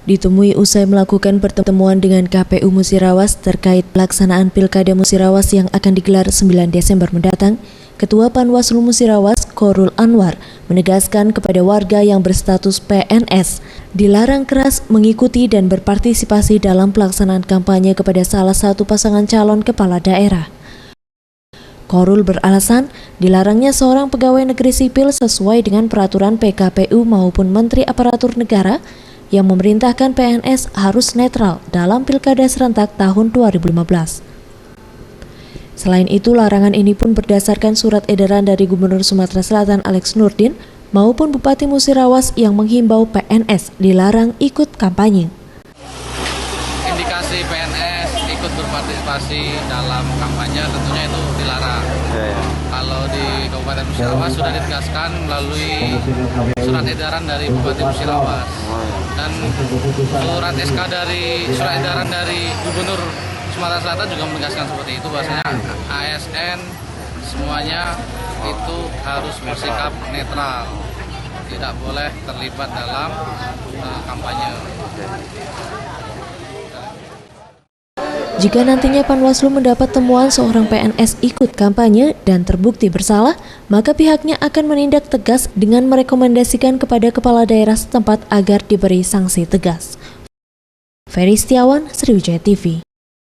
ditemui usai melakukan pertemuan dengan KPU Musirawas terkait pelaksanaan Pilkada Musirawas yang akan digelar 9 Desember mendatang. Ketua Panwaslu Musirawas, Khairul Anwar, menegaskan kepada warga yang berstatus PNS dilarang keras mengikuti dan berpartisipasi dalam pelaksanaan kampanye kepada salah satu pasangan calon kepala daerah. Khairul beralasan dilarangnya seorang pegawai negeri sipil sesuai dengan peraturan PKPU maupun Menteri Aparatur Negara yang memerintahkan PNS harus netral dalam Pilkada serentak tahun 2015. Selain itu, larangan ini pun berdasarkan surat edaran dari Gubernur Sumatera Selatan Alex Nurdin maupun Bupati Musirawas yang menghimbau PNS dilarang ikut kampanye. Indikasi PNS ikut berpartisipasi dalam kampanye tentunya itu dilarang. Kalau di Kabupaten Musirawas sudah ditegaskan melalui surat edaran dari Bupati Musirawas dan surat edaran dari Gubernur Sumatera Selatan juga menegaskan seperti itu, bahwasanya ASN semuanya itu harus bersikap netral, tidak boleh terlibat dalam kampanye. Jika nantinya Panwaslu mendapat temuan seorang PNS ikut kampanye dan terbukti bersalah, maka pihaknya akan menindak tegas dengan merekomendasikan kepada kepala daerah setempat agar diberi sanksi tegas. Ferry Setiawan, Sriwijaya TV.